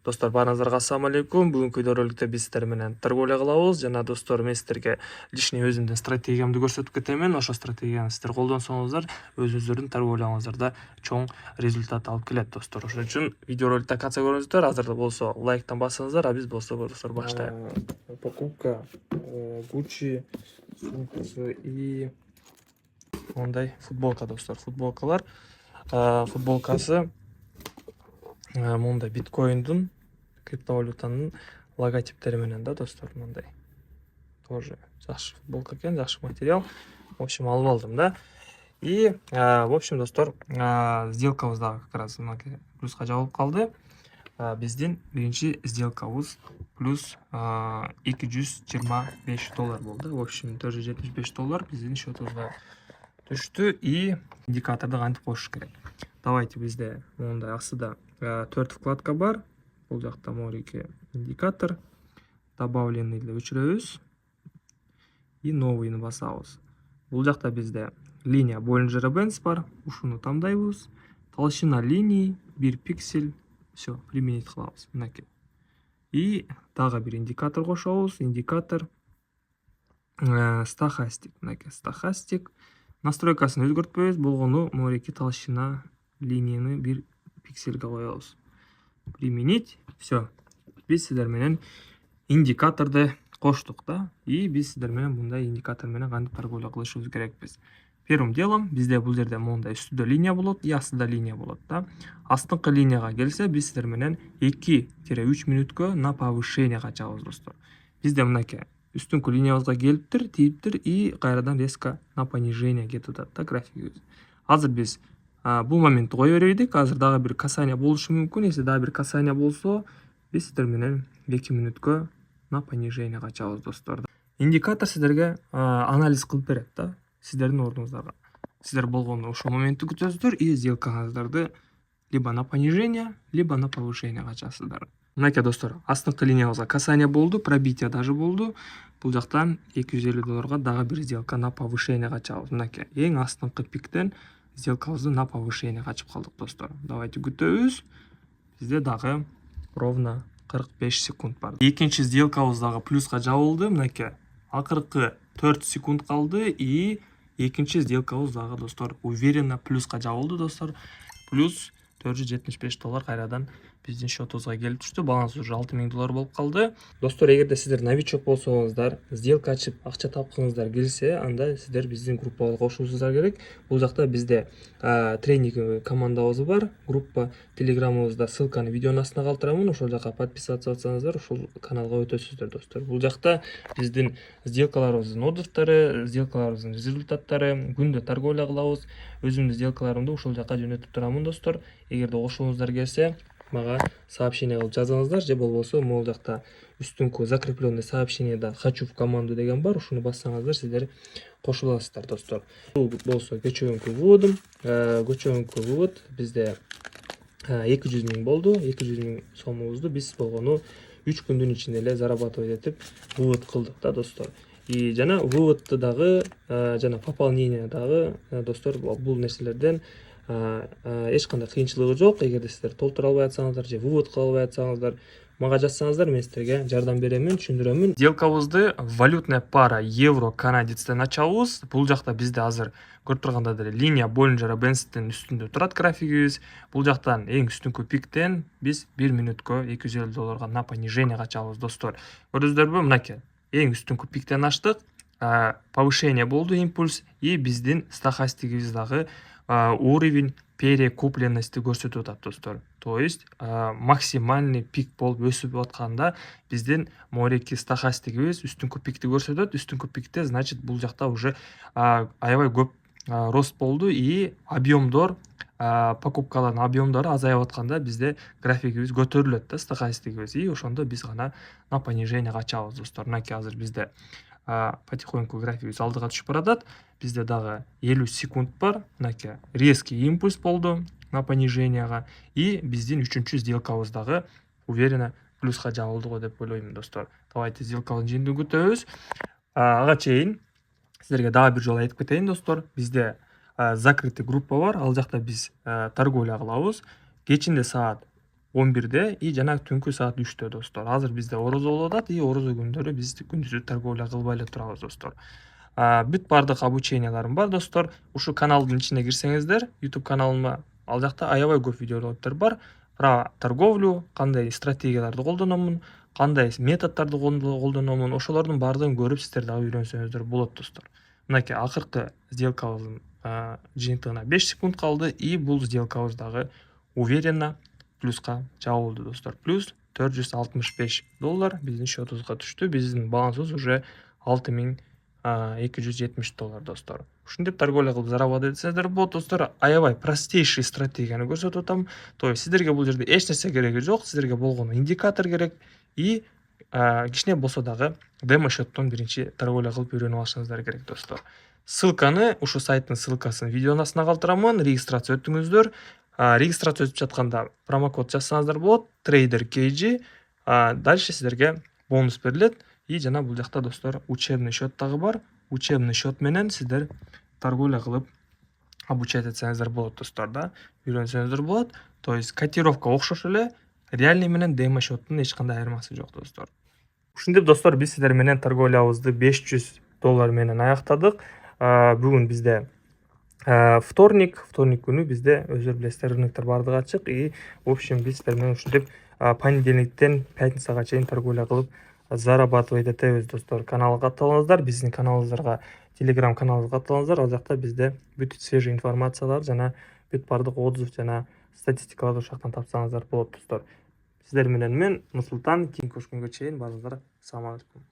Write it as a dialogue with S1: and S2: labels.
S1: Достор, барыңыздарга ассаламу алейкум. Бүгүнкү видеороликте биз сиздер менен торговля кылабыз. Жана достор, мен сиздерге лишний өзүмдүн стратегиямды көрсөтүп кетемин. Ошо стратегияны сиздер колдонсоңуздар, өзүңүздөрдүн торговляңыздарда чоң результат алып келет, достор. Ошон үчүн видеороликти катса көрүңүздөр. Азыр болсо лайктан басыңыздар, а биз болсо достор баштайлы. Покупка Gucci сумкасы и мондай футболка, достор. Футболкалар футболкасы мондай биткоиндун, криптовалютанын логотиптери менен да, достор, мондай. Тоже жакшы футболка экен, жакшы материал. В общем, алып алдым да. И в общем, достор, сделкабыз дагы как раз мынакей плюска жабылып калды. Биздин биринчи сделкабыз плюс $225 болду. В общем, $475 биздин счетубузга түштү. И индикаторду кантип коюш керек? Давайте бизде мондай астыда 4 вкладка бар. Бул жакта морики индикатор, добавленныйды өчүрөбүз и новыйны басабыз. Бул жакта бизде линия Bollinger Bands бар. Ушуну тандайбыз. Толщина линии 1 пиксель. Все, применить кылабыз. Мынакей. И дагы бир индикатор кошобуз. Индикатор стахастик. Мынакей стахастик. Настройкасын өзгөртпөйбүз. Болгону морики толщина линияны 1 пиксельге коебуз. Применить. Все. Биз сиздер менен индикаторду коштук да. И биз сиздер менен мындай индикатор менен кантип торговля кылышыбыз керекпиз. Первым делом бизде бул жерде мондай үстүдө линия болот, и астыда линия болот да. Астыңкы линияга келсе, биз сиздер менен 2-3 мүнөткө на повышение качабыз, достор. Бизде мынакей үстүнкү линиябызга келиптир, тийиптир и кайрадан резко на понижение кетип атат да графигибиз. Азыр биз бул моментти кое бербейдик. Азыр дагы бир касание болушу мүмкүн. Если дагы бир касание болсо, биз сиздер менен 2 мүнөткө на понижение качабыз, достор. Индикатор сиздерге анализ кылып берет да, сиздердин ордуңуздарга. Сиздер болгону ошол моментти күтөсүздөр и сделкаңыздарды либо на понижение, либо на повышение качасыздар. Мынакей, достор, астыңкы линиябызга касание болду, пробитие даже болду. Бул жактан $250 дагы бир сделка на повышение качабыз. Мынакей, эң астыңкы пиктен сделкабызды на повышение качып калдык, достор. Давайте күтөбүз. Бизде дагы ровно 45 секунд бар. Экинчи сделкабыз дагы плюска жабылды. Мынакей, акыркы 4 секунд калды и экинчи сделкабыз дагы, достор, уверенно плюска жабылды, достор. Плюс $475 кайрадан биздин счетубузга келип түштү. Баланс уже $6000 болуп калды. Достор, эгерде сиздер новичок болсоңуздар, сделка ачып акча тапкыңыздар келсе, анда сиздер биздин группага кошулушуңуздар керек. Бул жакта бизде тренинг командабыз бар. Группа телеграмыбызда, ссылканы видеонун астына калтырамын. Ошол жака подписаться атсаңыздар, ошол каналга өтөсүздөр, достор. Бул жакта биздин сделкаларыбыздын отзывдары, сделкаларыбыздын результаттары, күндө торговля кылабыз. Өзүмдүн сделкаларымды ошол жака жөнөтүп турамын, достор. Эгерде кошулуңуздар келсе, мага сообщение кылып жазыңыздар, же болбосо могул жакта үстүнкү закрепленный сообщениеда «Хочу в команду» деген бар. Ушуну бассаңыздар, сиздер кошула аласыздар, достор. Бул болсо көчөгүнкү выводум. Көчөгүнкү вывод бизде 200 000 болду. 200 000 сомубузду биз болгону 3 күндүн ичинде эле зарабатывать этип вывод кылдык да, достор. И жана выводду дагы, жана пополнение дагы, достор, бул нерселерден эч кандай кыйынчылыгы жок. Эгерде сиздер толтура албай атсаңыздар же вывод кыла албай атсаңыздар, мага жазсаңыздар, мен сиздерге жардам беремин, түшүндүрөмүн. Сделкабызды валютная пара евро канадецтен ачабыз. Бул жакта бизде азыр көрүп тургандайдай линия Bollinger Bands'тин үстүндө турат графигибиз. Бул жактан эң үстүнкү пиктен биз 1 мүнөткө $250 на понижение качабыз, достор. Көрдүңүздөрбү? Мынакей, эң үстүнкү пиктен ачтык, повышение болду, импульс, и биздин стахастигибиз дагы уровень перекупленности көрсөтүп атат, достор. То есть максимальный пик болуп өсүп атканда биздин морики стахастигибиз үстүнкү пикти көрсөтөт. Үстүнкү пикте, значит, бул жакта уже аябай көп рост болду и объемдор, покупкалардын объемдору азайып атканда бизде графигибиз көтөрүлөт да, стахастигибиз, и ошондо биз гана на понижение качабыз, достор. Мынакей, азыр бизде потихоньку графигибиз алдыга түшүп баратат. Бизде дагы 50 секунд бар. Мынакей, резкий импульс болду на пониженияга, и биздин үчүнчү сделкабыз дагы уверенно плюска жабылды го деп ойлойм, достор. Давайте сделкабыздын жыйынтыгын күтөбүз. Ага чейин сиздерге дагы бир жолу айтып кетейин, достор. Бизде закрытый группа бар. Ал жакта биз торговля кылабыз. Кечинде саат 11-де и жанагы түнкү саат 3-тө достор. Азыр бизде орозо болуп атат и орозо күндөрү биз күндүзү торговля кылбай эле турабыз достор. Бүт бардык обученияларым бар достор. Ушу каналдын ичине кирсеңиздер, YouTube каналыма, ал жакта аябай көп видеолор бар. Про торговлю, кандай стратегияларды колдономун, кандай методдорду колдономун, ошолордун баардыгын көрүп сиздер дагы үйрөнсөңүздөр болот достор. Мынакей акыркы сделкабыздын жыйынтыгына 5 секунд калды и бул сделкабыз дагы уверенно плюска жабылды достор. Плюс $465 биздин счетубузга түштү. Биздин балансыбыз уже $6270 достор. Ушинтип торговля кылып заработать этсеңиздер болот достор. Аябай простейший стратегияны көрсөтүп атам. То есть сиздерге бул жерде эч нерсе кереги жок. Сиздерге болгону индикатор керек и кичине болсо дагы демо счеттон биринчи торговля кылып үйрөнүп алышыңыздар керек достор. Ссылканы, ушу сайттын ссылкасын видеонун астына калтырамын. Регистрация өтүңүздөр. Регистрация өтүп жатканда промокод жазсаңыздар болот. Trader KG. Дальше сиздерге бонус берилет. И жана бул жакта достор учебный счет дагы бар. Учебный счет менен сиздер торговля кылып обучать этсеңиздер болот достор да. Үйрөнсөңүздөр болот. То есть котировка окшош эле, реальный менен демо счеттун эч кандай айырмасы жок достор. Ушинтип достор биз сиздер менен торговлябызды $500 менен аяктадык. Бүгүн бизде вторник күнү бизде өзүңөр билесиздер рыноктор баардыгы ачык и в общем биз сиздер менен ушинтип понедельниктен пятницага чейин торговля кылып зарабатывать этебиз достор. Каналга катталыңыздар, биздин каналыбыздарга, Telegram каналыбызга катталыңыздар. Ал жакта бизде бүт свежий информациялар жана бүт баардык отзыв жана статистикаларды ошол жактан тапсаңыздар болот достор. Сиздер менен мен Нурсултан, кийинки көрүшкөнгө чейин баарыңыздарга салам алейкум.